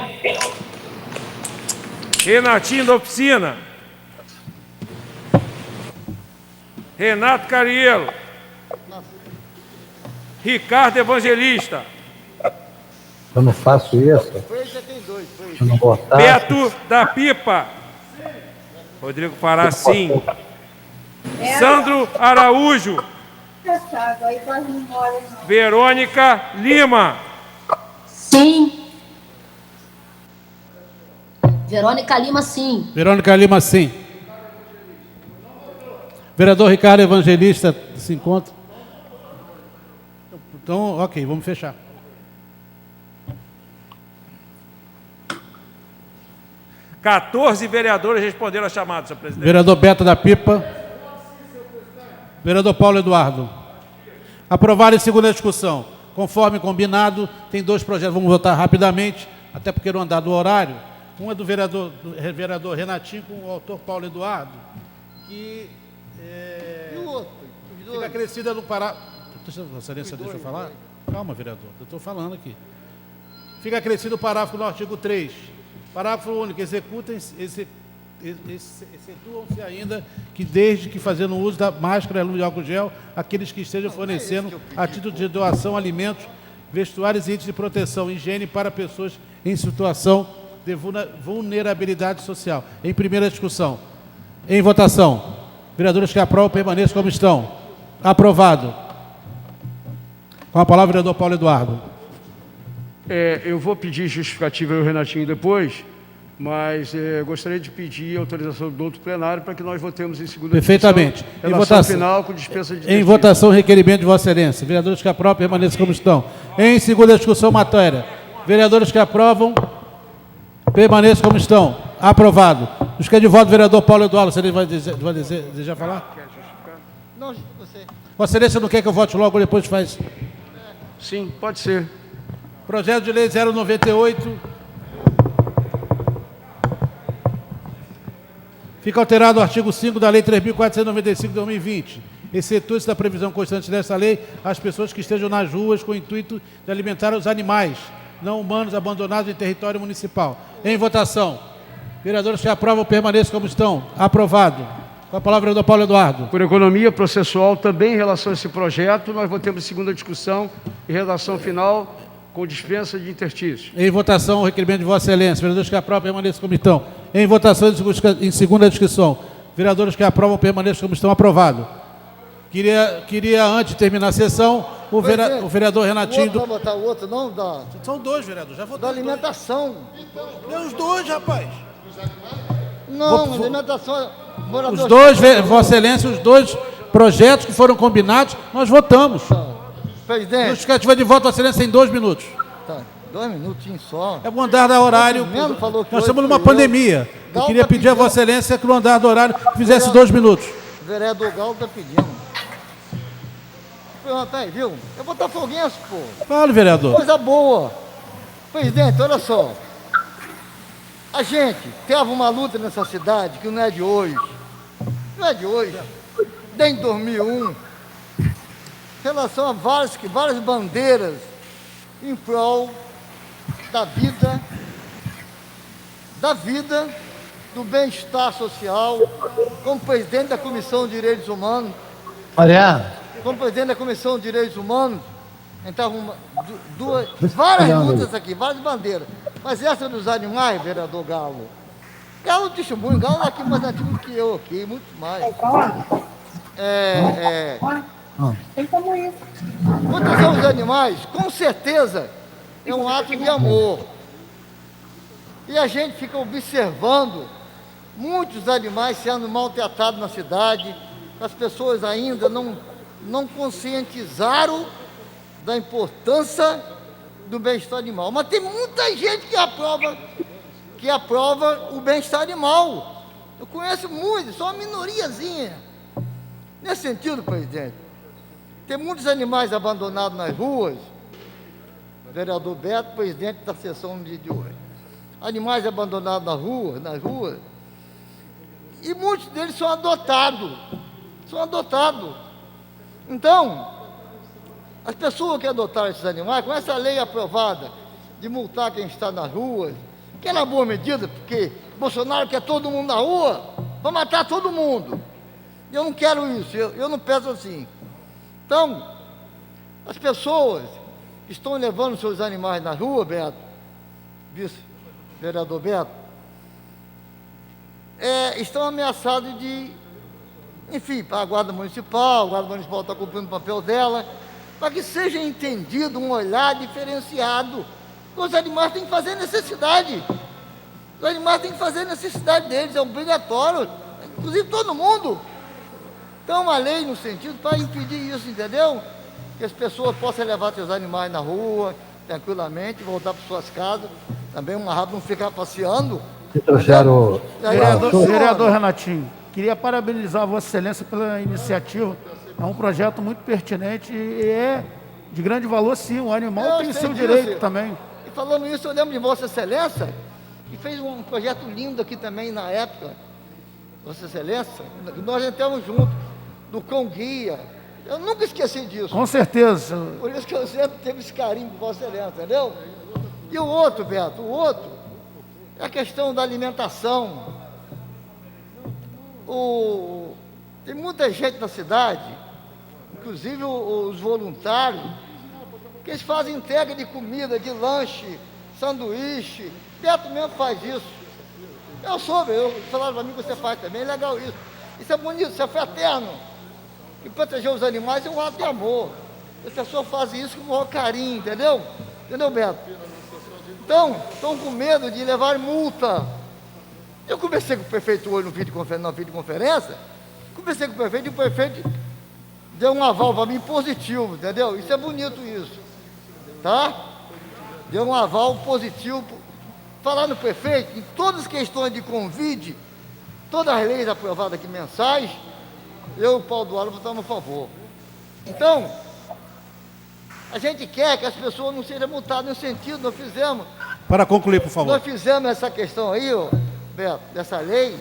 Renatinho da Oficina. Renato Cariello. Ricardo Evangelista. Eu não faço isso. Eu não votar. Beto da Pipa. Rodrigo Fará, sim. Sandro Araújo. Verônica Lima. Sim. Verônica Lima, sim. Verônica Lima, sim. Vereador Ricardo Evangelista se encontra. Então, ok, vamos fechar. (14 vereadores responderam a chamada, senhor presidente. Vereador Beto da Pipa. Vereador Paulo Eduardo. Aprovado em segunda discussão. Conforme combinado, tem 2 projetos. Vamos votar rapidamente, até porque não andar do horário. Um é do vereador Renatinho com o autor Paulo Eduardo. E o outro? Fica acrescida no parágrafo... Vossa Excelência, deixa eu falar? Calma, vereador, eu estou falando aqui. Fica acrescido o parágrafo no artigo 3. Parágrafo único. Excetuam-se ainda que, desde que fazendo uso da máscara e álcool gel, aqueles que estejam fornecendo, a título de doação, alimentos, vestuários e itens de proteção, higiene para pessoas em situação de vulnerabilidade social. Em primeira discussão. Em votação. Vereadores que aprovam, permaneçam como estão. Aprovado. Com a palavra, o vereador Paulo Eduardo. Eu vou pedir justificativa ao Renatinho depois, mas gostaria de pedir autorização do outro plenário para que nós votemos em segunda Perfeitamente. Em votação final com dispensa de Em votação, requerimento de Vossa Excelência. Vereadores que aprovam, permaneçam como estão. Em segunda discussão, matéria. Vereadores que aprovam, permaneçam como estão. Aprovado. Os que é de voto, vereador Paulo Eduardo, você vai desejar falar? Quer justificar? Não, você. Vossa Excelência não quer que eu vote logo, depois faz... Sim, pode ser. Projeto de Lei 098. Fica alterado o artigo 5 da Lei 3.495 de 2020. Excetua-se da previsão constante dessa lei as pessoas que estejam nas ruas com o intuito de alimentar os animais não humanos abandonados em território municipal. Em votação. Vereadores que aprovam, permaneçam como estão. Aprovado. Com a palavra, vereador Paulo Eduardo. Por economia processual, também em relação a esse projeto, nós votamos segunda discussão e redação final com dispensa de interstício. Em votação, o requerimento de Vossa Excelência. Vereadores que aprovam, permaneçam como estão. Em votação, em segunda discussão. Vereadores que aprovam, permaneçam como estão. Aprovado. Queria antes de terminar a sessão, o vereador Renatinho... Não vai botar o outro, não? São dois, vereador. Já votou. Da alimentação. É os dois, rapaz. Não, alimentação... Os dois, Vossa Excelência, os dois projetos que foram combinados, nós votamos. Presidente. Justificativa de voto, Vossa Excelência, em 2 minutos. Tá, 2 minutinhos só. É o andar da horário. Nós estamos numa pandemia. Eu queria pedir a Vossa Excelência que no andar do horário fizesse 2 minutos. O vereador Galo está pedindo. Peraí, viu? Eu vou estar foguense, pô. Fala, vereador. Coisa boa. Presidente, olha só. A gente teve uma luta nessa cidade que não é de hoje. Não é de hoje. Desde 2001. Em relação a várias bandeiras em prol da vida, do bem-estar social, como presidente da Comissão de Direitos Humanos. Como presidente da Comissão de Direitos Humanos, então, várias lutas aqui, várias bandeiras. Mas essa dos animais, vereador Galo, Galo testemunho, Galo é aqui mais antigo que eu aqui, muito mais. Proteção dos animais, com certeza, é um ato de amor. E a gente fica observando muitos animais sendo maltratados na cidade, as pessoas ainda não conscientizaram da importância do bem-estar animal. Mas tem muita gente que aprova o bem-estar animal. Eu conheço muitos, só uma minoriazinha. Nesse sentido, presidente, tem muitos animais abandonados nas ruas. Vereador Beto, presidente da sessão no dia de hoje. Animais abandonados nas ruas. E muitos deles são adotados. Então, as pessoas que adotaram esses animais, com essa lei aprovada de multar quem está nas ruas, que é na boa medida, porque Bolsonaro quer todo mundo na rua, vai matar todo mundo. Eu não quero isso, eu não peço assim. Então, as pessoas que estão levando seus animais na rua, Beto, vice-vereador Beto, estão ameaçados de, enfim, para a Guarda Municipal está cumprindo o papel dela, para que seja entendido um olhar diferenciado. Os animais têm que fazer necessidade. Os animais têm que fazer necessidade deles, é obrigatório, inclusive todo mundo. Então, uma lei no sentido para impedir isso, entendeu? Que as pessoas possam levar seus animais na rua, tranquilamente, voltar para suas casas. Também uma rádio não ficar passeando. Vereador Renatinho, queria parabenizar Vossa Excelência pela iniciativa. É um projeto muito pertinente e é de grande valor, sim. O animal tem seu direito também. E falando isso, eu lembro de Vossa Excelência, que fez um projeto lindo aqui também na época, Vossa Excelência, nós entramos juntos, do cão guia, Eu nunca esqueci disso. Com certeza. Por isso que eu sempre tive esse carinho por Vossa Excelência, entendeu? E o outro, Beto, o outro é a questão da alimentação. Tem muita gente na cidade, inclusive os voluntários, que eles fazem entrega de comida, de lanche, sanduíche. Beto mesmo faz isso. Eu soube, falaram para mim que você faz também, é legal isso. Isso é bonito, isso é fraterno. E proteger os animais é um ato de amor. As pessoas fazem isso com o maior carinho, entendeu? Entendeu, Beto? Então, estão com medo de levar multa. Eu conversei com o prefeito hoje na videoconferência, conversei com o prefeito e o prefeito deu um aval para mim positivo, entendeu? Isso é bonito isso, tá? Deu um aval positivo. Falar no prefeito, em todas as questões de Covid, todas as leis aprovadas aqui mensais, eu e o Paulo Duarte votamos a favor. Então, a gente quer que as pessoas não sejam multadas no sentido, nós fizemos. Para concluir, por favor. Nós fizemos essa questão aí, ó, Beto, dessa lei,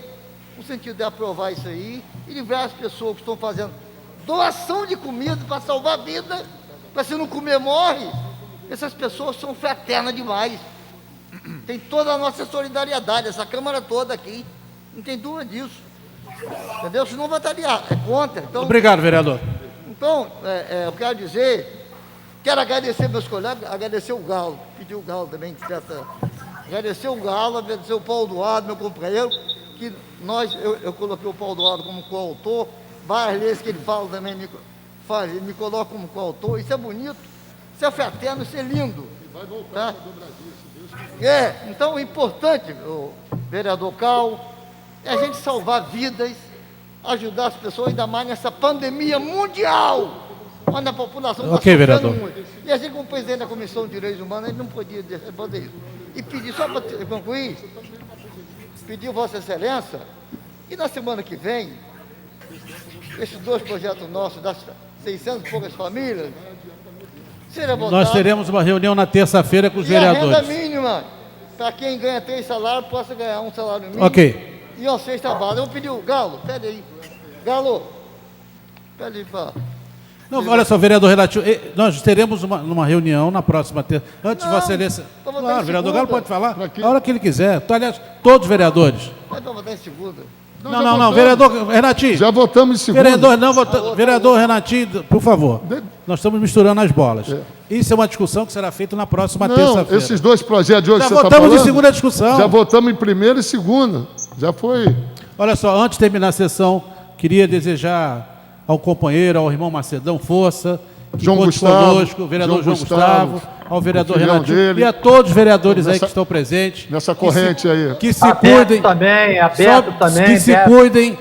no sentido de aprovar isso aí e livrar as pessoas que estão fazendo doação de comida para salvar a vida, para se não comer, morre. Essas pessoas são fraternas demais. Tem toda a nossa solidariedade, essa Câmara toda aqui, não tem dúvida disso. Entendeu? Senão votaria contra. Então, obrigado, vereador. Então, eu quero dizer, quero agradecer meus colegas, agradecer o Galo, pedir o Galo também, agradecer o Galo, agradecer o Paulo Duarte, meu companheiro, que eu coloquei o Paulo Duarte como coautor, várias leis que ele fala também, ele me coloca como coautor, isso é bonito, isso é fraterno, isso é lindo. Vai voltar, tá? Então o importante, o vereador Cal, é a gente salvar vidas, ajudar as pessoas, ainda mais nessa pandemia mundial, onde a população está sofrendo muito. E a gente, como presidente da Comissão de Direitos Humanos, a gente não podia fazer isso. E pedir, só para concluir, pedir Vossa Excelência, que na semana que vem, esses dois projetos nossos, das 600 e poucas famílias, será votado. Nós teremos uma reunião na terça-feira com os vereadores. A renda mínima, para quem ganha 3 salários, possa ganhar um salário mínimo. Ok. E uma cesta básica. Eu vou pedir o Galo, pede aí. Galo, pede aí para... Não, olha só, vereador Relativo, nós teremos uma reunião na próxima terça. Antes de Vossa Excelência. Claro, o vereador Galo pode falar a hora que ele quiser. Aliás, todos os vereadores. Mas para votar em segunda. Não, vereador Renatinho. Já votamos em segunda. Vereador Renatinho, por favor. Nós estamos misturando as bolas. Isso é uma discussão que será feita na próxima terça-feira. Esses dois projetos de hoje já que você está votamos falando, em segunda discussão. Já votamos em primeira e segunda. Já foi. Olha só, antes de terminar a sessão, queria desejar ao companheiro, ao irmão Macedão, força, que João Gustavo, conosco, o vereador João Gustavo, ao vereador filhão Renatinho dele, e a todos os vereadores aí que estão presentes. Nessa corrente aí. Que se Aberto cuidem. também, aberto também. Que se cuidem.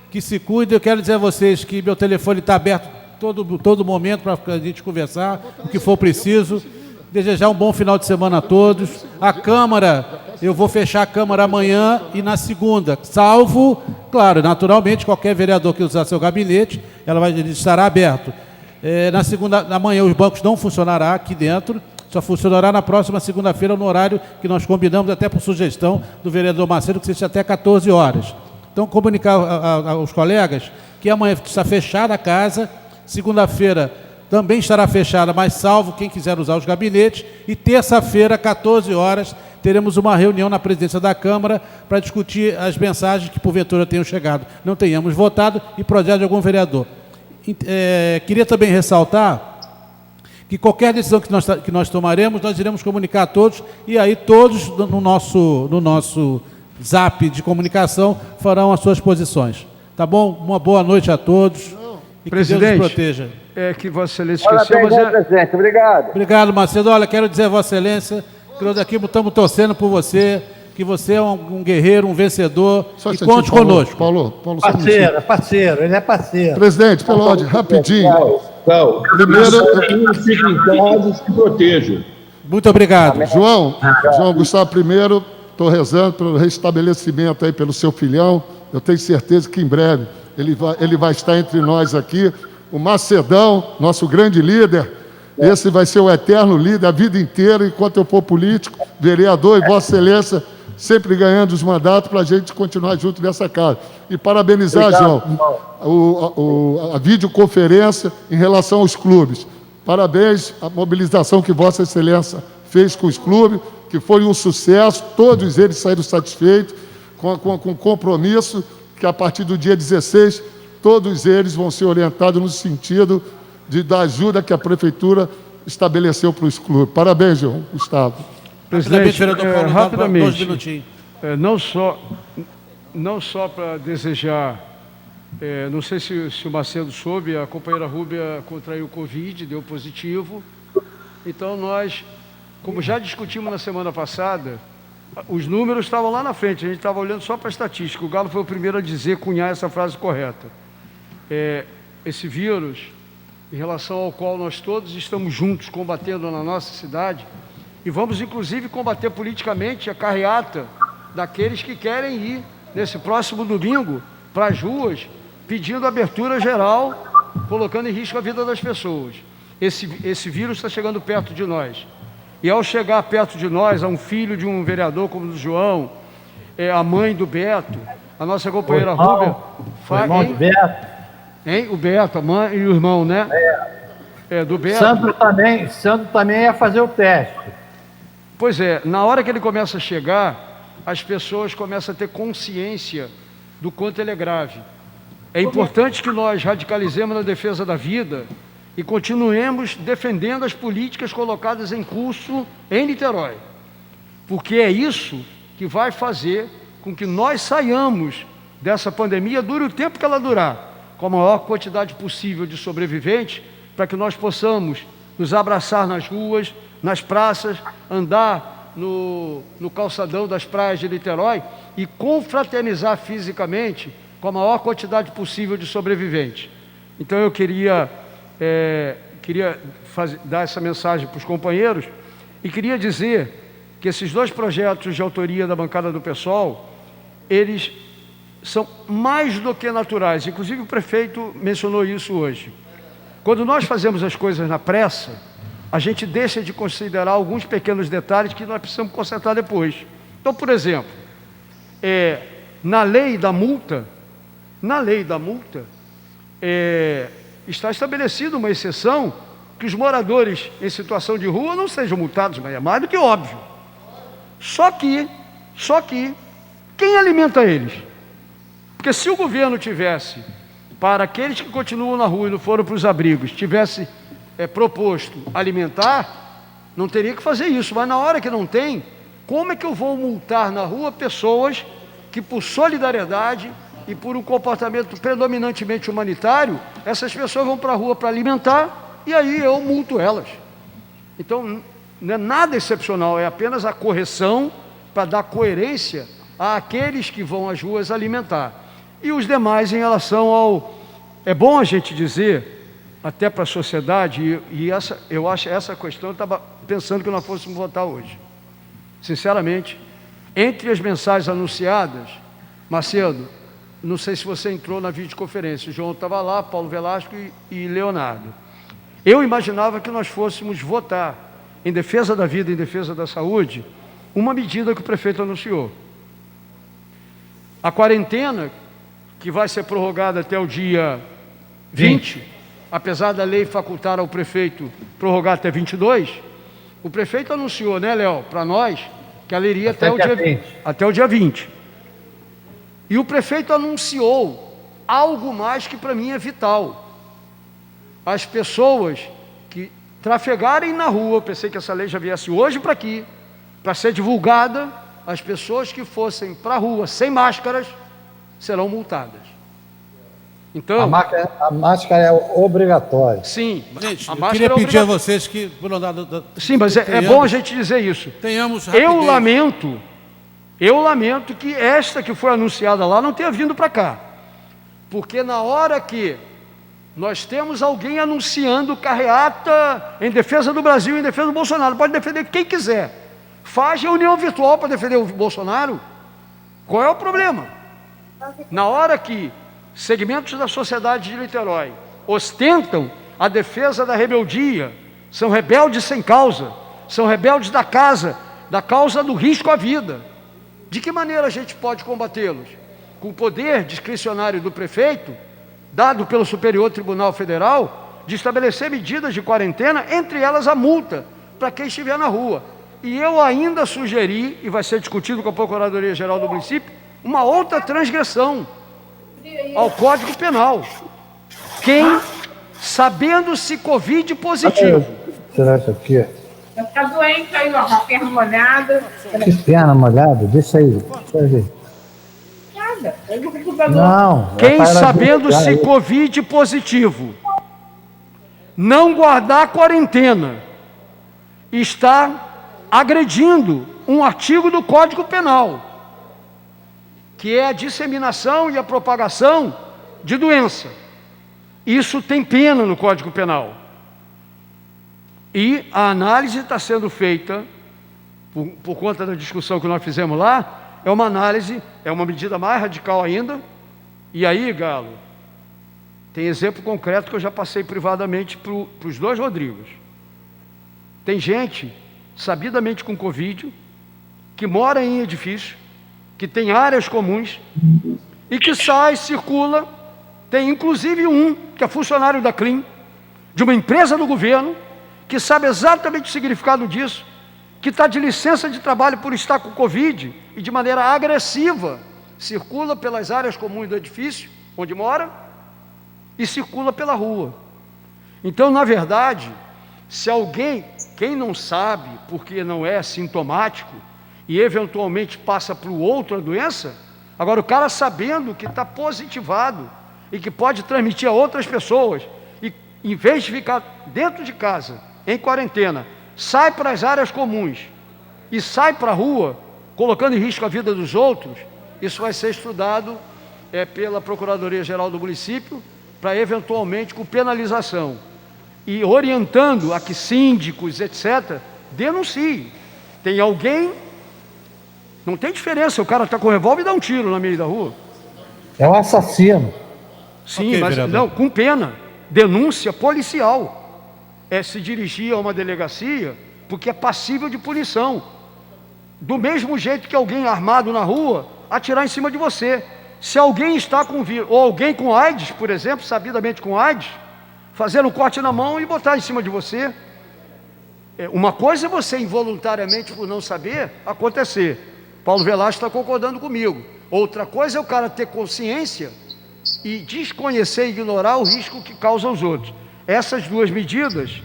Que se cuidem. Eu quero dizer a vocês que meu telefone está aberto todo momento para a gente conversar, o que for preciso. Desejar um bom final de semana a todos. A Câmara, eu vou fechar a Câmara amanhã e na segunda, salvo, claro, naturalmente, qualquer vereador que usar seu gabinete, ele estará aberto. Na segunda, amanhã os bancos não funcionará aqui dentro, só funcionará na próxima segunda-feira, no horário que nós combinamos, até por sugestão do vereador Macedo, que seja até 14 horas. Então, comunicar aos colegas que amanhã está fechada a casa, segunda-feira também estará fechada, mas salvo quem quiser usar os gabinetes, e terça-feira, 14 horas, teremos uma reunião na presidência da Câmara para discutir as mensagens que, porventura, tenham chegado, não tenhamos votado, e projeto de algum vereador. Queria também ressaltar que qualquer decisão que nós tomaremos, nós iremos comunicar a todos, e aí todos no nosso zap de comunicação farão as suas posições. Tá bom? Uma boa noite a todos. E presidente, que Deus nos proteja. Que Vossa Excelência esqueceu, presidente. Obrigado. Obrigado, Macedo. Olha, quero dizer a Vossa Excelência que nós aqui estamos torcendo por você, que você é um guerreiro, um vencedor, e conte conosco. Paulo, Parceiro, ele é parceiro. Presidente, pelo ordem, rapidinho. Primeiro, fiquem em casa, se protejam. Muito obrigado. João Gustavo, primeiro, estou rezando pelo restabelecimento aí pelo seu filhão. Eu tenho certeza que em breve ele vai estar entre nós aqui. O Macedão, nosso grande líder, esse vai ser o eterno líder a vida inteira, enquanto eu for político, vereador, e Vossa Excelência sempre ganhando os mandatos para a gente continuar junto nessa casa. E parabenizar, João, a videoconferência em relação aos clubes. Parabéns à mobilização que Vossa Excelência fez com os clubes, que foi um sucesso, todos eles saíram satisfeitos, com compromisso, que a partir do dia 16, todos eles vão ser orientados no sentido da ajuda que a Prefeitura estabeleceu para os clubes. Parabéns, João Gustavo. Presidente, rapidamente, 2 minutinhos. Não só para desejar, não sei se o Macedo soube, a companheira Rúbia contraiu Covid, deu positivo. Então nós, como já discutimos na semana passada, os números estavam lá na frente, a gente estava olhando só para a estatística. O Galo foi o primeiro a dizer, cunhar essa frase correta. Esse vírus, em relação ao qual nós todos estamos juntos combatendo na nossa cidade, e vamos inclusive combater politicamente a carreata daqueles que querem ir nesse próximo domingo para as ruas, pedindo abertura geral, colocando em risco a vida das pessoas. Esse vírus está chegando perto de nós. E ao chegar perto de nós, a um filho de um vereador como o do João, a mãe do Beto, a nossa companheira Rúbia... O irmão do Beto. Hein? O Beto, a mãe e o irmão, né? Do Beto. Sandro também ia fazer o teste. Pois é, na hora que ele começa a chegar, as pessoas começam a ter consciência do quanto ele é grave. É importante que nós radicalizemos na defesa da vida e continuemos defendendo as políticas colocadas em curso em Niterói, porque é isso que vai fazer com que nós saiamos dessa pandemia, dure o tempo que ela durar, com a maior quantidade possível de sobreviventes, para que nós possamos nos abraçar nas ruas, nas praças, andar no calçadão das praias de Niterói e confraternizar fisicamente com a maior quantidade possível de sobreviventes. Então eu queria dar essa mensagem para os companheiros e queria dizer que esses 2 projetos de autoria da bancada do PSOL, eles são mais do que naturais. Inclusive o prefeito mencionou isso hoje. Quando nós fazemos as coisas na pressa, a gente deixa de considerar alguns pequenos detalhes que nós precisamos consertar depois. Então, por exemplo, na lei da multa, está estabelecida uma exceção que os moradores em situação de rua não sejam multados, mas é mais do que óbvio. Só que, quem alimenta eles? Porque se o governo tivesse, para aqueles que continuam na rua e não foram para os abrigos, tivesse proposto alimentar, não teria que fazer isso. Mas na hora que não tem, como é que eu vou multar na rua pessoas que, por solidariedade e por um comportamento predominantemente humanitário, essas pessoas vão para a rua para alimentar e aí eu multo elas? Então, não é nada excepcional, é apenas a correção para dar coerência àqueles que vão às ruas alimentar. E os demais em relação ao... É bom a gente dizer, até para a sociedade, eu acho essa questão, eu estava pensando que nós fôssemos votar hoje. Sinceramente, entre as mensagens anunciadas, Macedo, não sei se você entrou na videoconferência, o João estava lá, Paulo Velasco e Leonardo. Eu imaginava que nós fôssemos votar em defesa da vida, em defesa da saúde, uma medida que o prefeito anunciou. A quarentena, que vai ser prorrogada até o dia 20, apesar da lei facultar ao prefeito prorrogar até 22, o prefeito anunciou, né, Léo, para nós, que ela iria até o dia 20. E o prefeito anunciou algo mais que para mim é vital. As pessoas que trafegarem na rua, eu pensei que essa lei já viesse hoje para aqui, para ser divulgada, as pessoas que fossem para a rua sem máscaras serão multadas. Então, a máscara é obrigatória. Sim, gente, a eu máscara queria é pedir a obrigatória. vocês que... Sim, mas é bom a gente dizer isso. Tenhamos rapidez. Eu lamento que esta que foi anunciada lá não tenha vindo para cá. Porque na hora que nós temos alguém anunciando carreata em defesa do Brasil, em defesa do Bolsonaro, pode defender quem quiser. Faz reunião virtual para defender o Bolsonaro. Qual é o problema? Na hora que segmentos da sociedade de Niterói ostentam a defesa da rebeldia, são rebeldes sem causa, são rebeldes da causa do risco à vida, De que maneira a gente pode combatê-los? Com o poder discricionário do prefeito, dado pelo Superior Tribunal Federal, de estabelecer medidas de quarentena, entre elas a multa, para quem estiver na rua. E eu ainda sugeri, e vai ser discutido com a Procuradoria-Geral do município, uma outra transgressão ao Código Penal. Quem, sabendo-se Covid positivo... Será isso aqui? Eu tá doente aí, ó, com a perna molhada. Que perna molhada? Deixa aí. Deixa eu ver. Nada. Não. Quem, sabendo-se Covid positivo, não guardar a quarentena, está agredindo um artigo do Código Penal, que é a disseminação e a propagação de doença. Isso tem pena no Código Penal. E a análise está sendo feita, por conta da discussão que nós fizemos lá, é uma análise, é uma medida mais radical ainda. E aí, Galo, tem exemplo concreto que eu já passei privadamente para os dois Rodrigos. Tem gente, sabidamente com Covid, que mora em edifício, que tem áreas comuns, e que sai, circula, tem inclusive um, que é funcionário da CLIM, de uma empresa do governo, que sabe exatamente o significado disso, que está de licença de trabalho por estar com Covid, e de maneira agressiva, circula pelas áreas comuns do edifício, onde mora, e circula pela rua. Então, na verdade, se alguém, quem não sabe, porque não é sintomático, e eventualmente passa para o outro a doença, agora o cara sabendo que está positivado, e que pode transmitir a outras pessoas, e em vez de ficar dentro de casa, em quarentena, sai para as áreas comuns, e sai para a rua, colocando em risco a vida dos outros, isso vai ser estudado pela Procuradoria-Geral do município, para eventualmente com penalização, e orientando a que síndicos, etc., denunciem. Tem alguém, não tem diferença, o cara está com revólver e dá um tiro no meio da rua. É um assassino. Sim, Ok, mas vereador. não, com pena, denúncia policial. É se dirigir a uma delegacia, porque é passível de punição. Do mesmo jeito que alguém armado na rua atirar em cima de você. Se alguém está com vírus, ou alguém com AIDS, por exemplo, sabidamente com AIDS, fazer um corte na mão e botar em cima de você. Uma coisa é você involuntariamente, por não saber, acontecer. Paulo Velasco está concordando comigo. Outra coisa é o cara ter consciência e desconhecer e ignorar o risco que causa aos outros. Essas duas medidas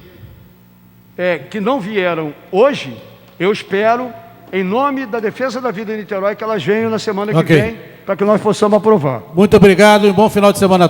que não vieram hoje, eu espero, em nome da defesa da vida em Niterói, que elas venham na semana que vem, para que nós possamos aprovar. Muito obrigado e um bom final de semana